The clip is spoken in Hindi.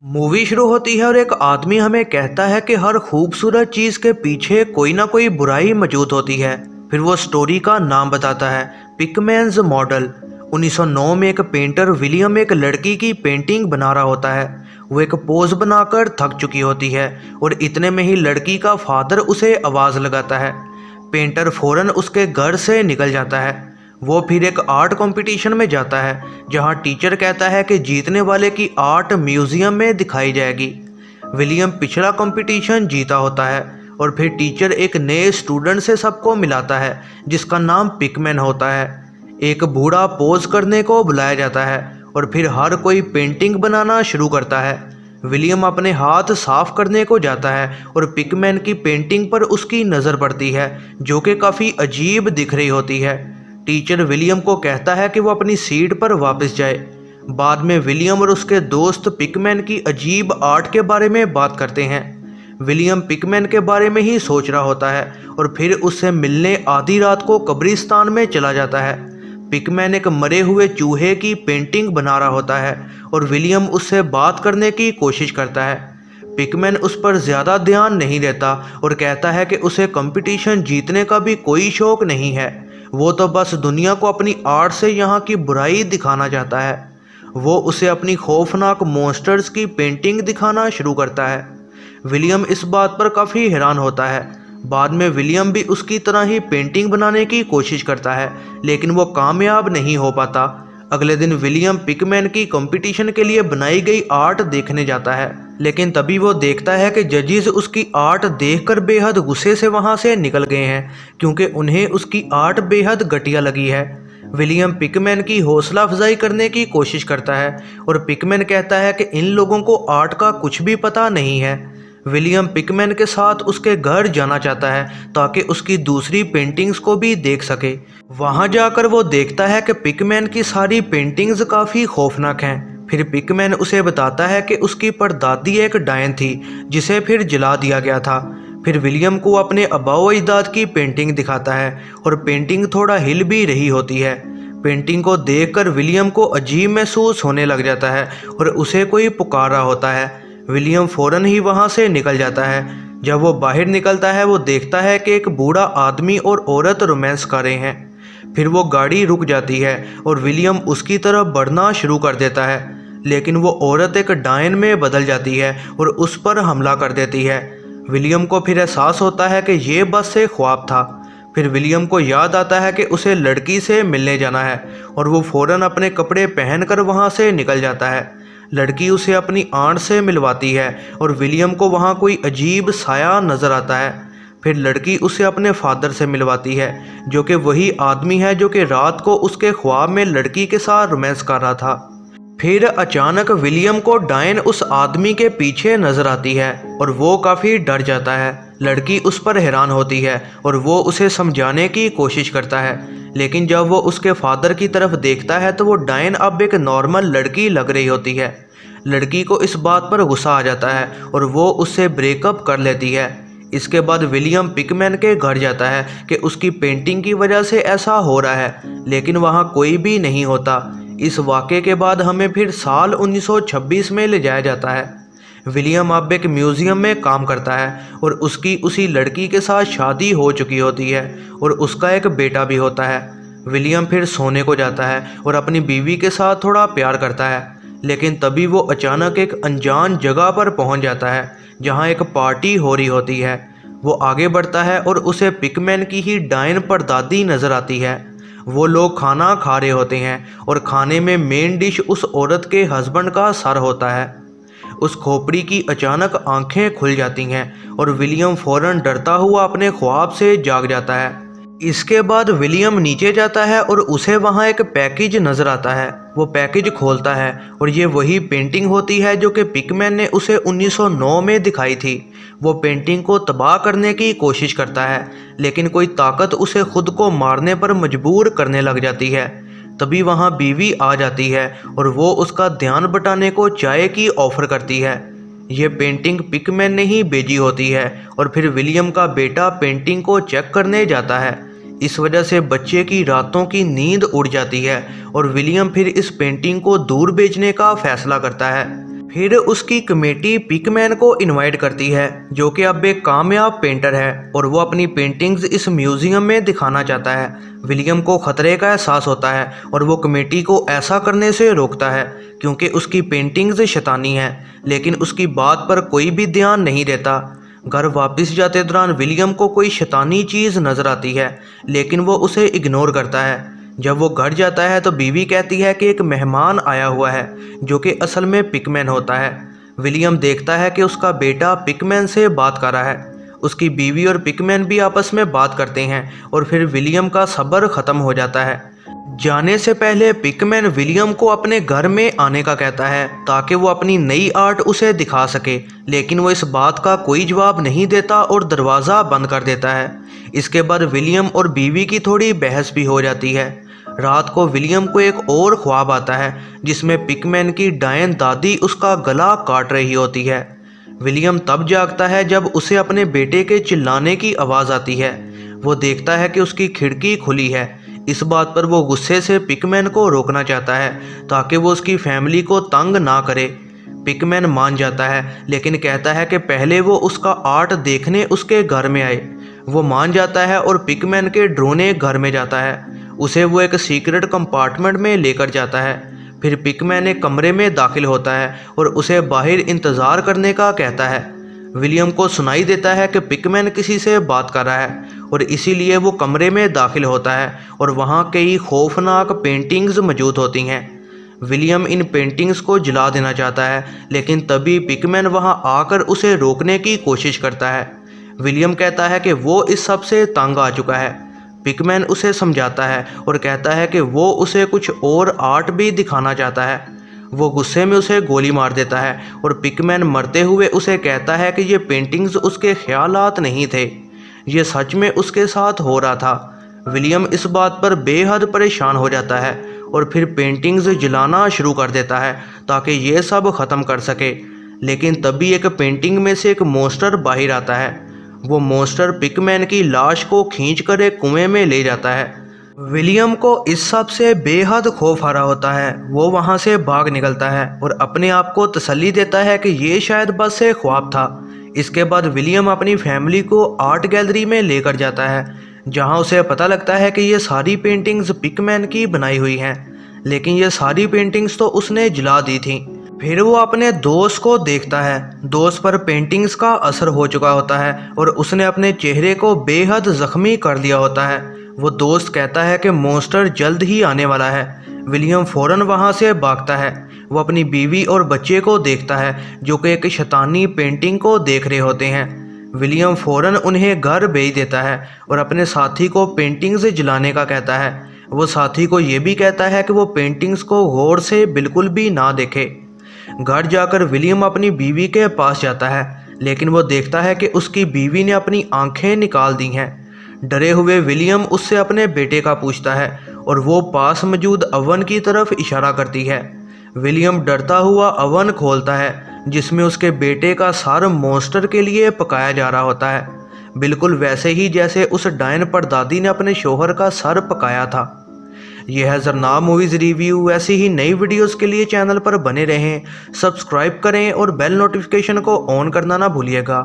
मूवी शुरू होती है और एक आदमी हमें कहता है कि हर खूबसूरत चीज़ के पीछे कोई ना कोई बुराई मौजूद होती है। फिर वो स्टोरी का नाम बताता है, पिकमैन्स मॉडल। 1909 में एक पेंटर विलियम एक लड़की की पेंटिंग बना रहा होता है। वो एक पोज बनाकर थक चुकी होती है और इतने में ही लड़की का फादर उसे आवाज़ लगाता है। पेंटर फौरन उसके घर से निकल जाता है। वो फिर एक आर्ट कंपटीशन में जाता है जहां टीचर कहता है कि जीतने वाले की आर्ट म्यूजियम में दिखाई जाएगी। विलियम पिछला कंपटीशन जीता होता है और फिर टीचर एक नए स्टूडेंट से सबको मिलाता है जिसका नाम पिकमैन होता है। एक बूढ़ा पोज करने को बुलाया जाता है और फिर हर कोई पेंटिंग बनाना शुरू करता है। विलियम अपने हाथ साफ करने को जाता है और पिकमैन की पेंटिंग पर उसकी नज़र पड़ती है जो कि काफ़ी अजीब दिख रही होती है। टीचर विलियम को कहता है कि वो अपनी सीट पर वापस जाए। बाद में विलियम और उसके दोस्त पिकमैन की अजीब आर्ट के बारे में बात करते हैं। विलियम पिकमैन के बारे में ही सोच रहा होता है और फिर उससे मिलने आधी रात को कब्रिस्तान में चला जाता है। पिकमैन एक मरे हुए चूहे की पेंटिंग बना रहा होता है और विलियम उससे बात करने की कोशिश करता है। पिकमैन उस पर ज़्यादा ध्यान नहीं देता और कहता है कि उसे कंपटीशन जीतने का भी कोई शौक नहीं है। वो तो बस दुनिया को अपनी आर्ट से यहाँ की बुराई दिखाना चाहता है। वो उसे अपनी खौफनाक मॉन्स्टर्स की पेंटिंग दिखाना शुरू करता है। विलियम इस बात पर काफ़ी हैरान होता है। बाद में विलियम भी उसकी तरह ही पेंटिंग बनाने की कोशिश करता है लेकिन वो कामयाब नहीं हो पाता। अगले दिन विलियम पिकमैन की कंपटीशन के लिए बनाई गई आर्ट देखने जाता है लेकिन तभी वो देखता है कि जजेस उसकी आर्ट देखकर बेहद गुस्से से वहाँ से निकल गए हैं क्योंकि उन्हें उसकी आर्ट बेहद घटिया लगी है। विलियम पिकमैन की हौसला अफजाई करने की कोशिश करता है और पिकमैन कहता है कि इन लोगों को आर्ट का कुछ भी पता नहीं है। विलियम पिकमैन के साथ उसके घर जाना चाहता है ताकि उसकी दूसरी पेंटिंग्स को भी देख सके। वहां जाकर वो देखता है कि पिकमैन की सारी पेंटिंग्स काफ़ी खौफनाक हैं। फिर पिकमैन उसे बताता है कि उसकी परदादी एक डायन थी जिसे फिर जला दिया गया था। फिर विलियम को अपने आबाओ अजदाद की पेंटिंग दिखाता है और पेंटिंग थोड़ा हिल भी रही होती है। पेंटिंग को देखकर विलियम को अजीब महसूस होने लग जाता है और उसे कोई पुकार रहा होता है। विलियम फ़ौरन ही वहाँ से निकल जाता है। जब वो बाहर निकलता है वो देखता है कि एक बूढ़ा आदमी और औरत रोमांस कर रहे हैं। फिर वो गाड़ी रुक जाती है और विलियम उसकी तरफ बढ़ना शुरू कर देता है लेकिन वो औरत एक डायन में बदल जाती है और उस पर हमला कर देती है। विलियम को फिर एहसास होता है कि ये बस से ख्वाब था। फिर विलियम को याद आता है कि उसे लड़की से मिलने जाना है और वो फ़ौरन अपने कपड़े पहनकर वहाँ से निकल जाता है। लड़की उसे अपनी आंट से मिलवाती है और विलियम को वहाँ कोई अजीब साया नज़र आता है। फिर लड़की उसे अपने फादर से मिलवाती है जो कि वही आदमी है जो कि रात को उसके ख्वाब में लड़की के साथ रोमांस कर रहा था। फिर अचानक विलियम को डायन उस आदमी के पीछे नज़र आती है और वो काफ़ी डर जाता है। लड़की उस पर हैरान होती है और वो उसे समझाने की कोशिश करता है लेकिन जब वो उसके फादर की तरफ देखता है तो वो डायन अब एक नॉर्मल लड़की लग रही होती है। लड़की को इस बात पर गुस्सा आ जाता है और वो उससे ब्रेकअप कर लेती है। इसके बाद विलियम पिकमैन के घर जाता है कि उसकी पेंटिंग की वजह से ऐसा हो रहा है लेकिन वहाँ कोई भी नहीं होता। इस वाक़े के बाद हमें फिर साल 1926 में ले जाया जाता है। विलियम अब एक म्यूज़ियम में काम करता है और उसकी उसी लड़की के साथ शादी हो चुकी होती है और उसका एक बेटा भी होता है। विलियम फिर सोने को जाता है और अपनी बीवी के साथ थोड़ा प्यार करता है लेकिन तभी वो अचानक एक अनजान जगह पर पहुंच जाता है जहां एक पार्टी हो रही होती है। वो आगे बढ़ता है और उसे पिकमैन की ही डायन परदादी नज़र आती है। वो लोग खाना खा रहे होते हैं और खाने में मेन डिश उस औरत के हस्बैंड का सर होता है। उस खोपड़ी की अचानक आंखें खुल जाती हैं और विलियम फ़ौरन डरता हुआ अपने ख्वाब से जाग जाता है। इसके बाद विलियम नीचे जाता है और उसे वहाँ एक पैकेज नज़र आता है। वो पैकेज खोलता है और ये वही पेंटिंग होती है जो कि पिकमैन ने उसे 1909 में दिखाई थी। वो पेंटिंग को तबाह करने की कोशिश करता है लेकिन कोई ताकत उसे खुद को मारने पर मजबूर करने लग जाती है। तभी वहाँ बीवी आ जाती है और वो उसका ध्यान बटाने को चाय की ऑफ़र करती है। ये पेंटिंग पिकमैन ने ही भेजी होती है और फिर विलियम का बेटा पेंटिंग को चेक करने जाता है। इस वजह से बच्चे की रातों की नींद उड़ जाती है और विलियम फिर इस पेंटिंग को दूर बेचने का फैसला करता है। फिर उसकी कमेटी पिकमैन को इनवाइट करती है, जो कि अब एक कामयाब पेंटर है और वो अपनी पेंटिंग्स इस म्यूजियम में दिखाना चाहता है। विलियम को खतरे का एहसास होता है और वो कमेटी को ऐसा करने से रोकता है क्योंकि उसकी पेंटिंग्स शैतानी हैं, लेकिन उसकी बात पर कोई भी ध्यान नहीं देता। घर वापस जाते दौरान विलियम को कोई शैतानी चीज़ नज़र आती है, लेकिन वो उसे इग्नोर करता है। जब वो घर जाता है तो बीवी कहती है कि एक मेहमान आया हुआ है, जो कि असल में पिकमैन होता है। विलियम देखता है कि उसका बेटा पिकमैन से बात कर रहा है। उसकी बीवी और पिकमैन भी आपस में बात करते हैं और फिर विलियम का सब्र ख़त्म हो जाता है। जाने से पहले पिकमैन विलियम को अपने घर में आने का कहता है ताकि वो अपनी नई आर्ट उसे दिखा सके, लेकिन वो इस बात का कोई जवाब नहीं देता और दरवाज़ा बंद कर देता है। इसके बाद विलियम और बीवी की थोड़ी बहस भी हो जाती है। रात को विलियम को एक और ख्वाब आता है जिसमें पिकमैन की डायन दादी उसका गला काट रही होती है। विलियम तब जागता है जब उसे अपने बेटे के चिल्लाने की आवाज़ आती है। वो देखता है कि उसकी खिड़की खुली है। इस बात पर वो गुस्से से पिकमैन को रोकना चाहता है ताकि वो उसकी फैमिली को तंग ना करे। पिकमैन मान जाता है, लेकिन कहता है कि पहले वो उसका आर्ट देखने उसके घर में आए। वो मान जाता है और पिकमैन के ड्रोने घर में जाता है। उसे वो एक सीक्रेट कंपार्टमेंट में लेकर जाता है। फिर पिकमैन एक कमरे में दाखिल होता है और उसे बाहर इंतज़ार करने का कहता है। विलियम को सुनाई देता है कि पिकमैन किसी से बात कर रहा है और इसीलिए वो कमरे में दाखिल होता है और वहाँ कई खौफनाक पेंटिंग्स मौजूद होती हैं। विलियम इन पेंटिंग्स को जला देना चाहता है, लेकिन तभी पिकमैन वहाँ आकर उसे रोकने की कोशिश करता है। विलियम कहता है कि वो इस सब से तंग आ चुका है। पिकमैन उसे समझाता है और कहता है कि वो उसे कुछ और आर्ट भी दिखाना चाहता है। वो गुस्से में उसे गोली मार देता है और पिकमैन मरते हुए उसे कहता है कि ये पेंटिंग्स उसके ख्यालात नहीं थे, ये सच में उसके साथ हो रहा था। विलियम इस बात पर बेहद परेशान हो जाता है और फिर पेंटिंग्स जलाना शुरू कर देता है ताकि ये सब ख़त्म कर सके। लेकिन तभी एक पेंटिंग में से एक मॉन्स्टर बाहर आता है। वो मॉन्स्टर पिकमैन की लाश को खींचकर एक कुएं में ले जाता है। विलियम को इस सब से बेहद खौफ आ रहा होता है। वो वहाँ से भाग निकलता है और अपने आप को तसल्ली देता है कि ये शायद बस एक ख्वाब था। इसके बाद विलियम अपनी फैमिली को आर्ट गैलरी में लेकर जाता है, जहाँ उसे पता लगता है कि ये सारी पेंटिंग्स पिकमैन की बनाई हुई हैं, लेकिन ये सारी पेंटिंग्स तो उसने जला दी थी। फिर वो अपने दोस्त को देखता है। दोस्त पर पेंटिंग्स का असर हो चुका होता है और उसने अपने चेहरे को बेहद ज़ख्मी कर दिया होता है। वो दोस्त कहता है कि मॉन्स्टर जल्द ही आने वाला है। विलियम फ़ौरन वहाँ से भागता है। वो अपनी बीवी और बच्चे को देखता है जो कि एक शैतानी पेंटिंग को देख रहे होते हैं। विलियम फ़ौरन उन्हें घर भेज देता है और अपने साथी को पेंटिंग्स जलाने का कहता है। वो साथी को ये भी कहता है कि वो पेंटिंग्स को गौर से बिल्कुल भी ना देखे। घर जाकर विलियम अपनी बीवी के पास जाता है, लेकिन वो देखता है कि उसकी बीवी ने अपनी आंखें निकाल दी हैं। डरे हुए विलियम उससे अपने बेटे का पूछता है और वो पास मौजूद अवन की तरफ इशारा करती है। विलियम डरता हुआ अवन खोलता है जिसमें उसके बेटे का सर मॉन्स्टर के लिए पकाया जा रहा होता है, बिल्कुल वैसे ही जैसे उस डायन परदादी ने अपने शोहर का सर पकाया था। यह है ज़रनाब मूवीज़ रिव्यू। ऐसी ही नई वीडियोस के लिए चैनल पर बने रहें, सब्सक्राइब करें और बेल नोटिफिकेशन को ऑन करना ना भूलिएगा।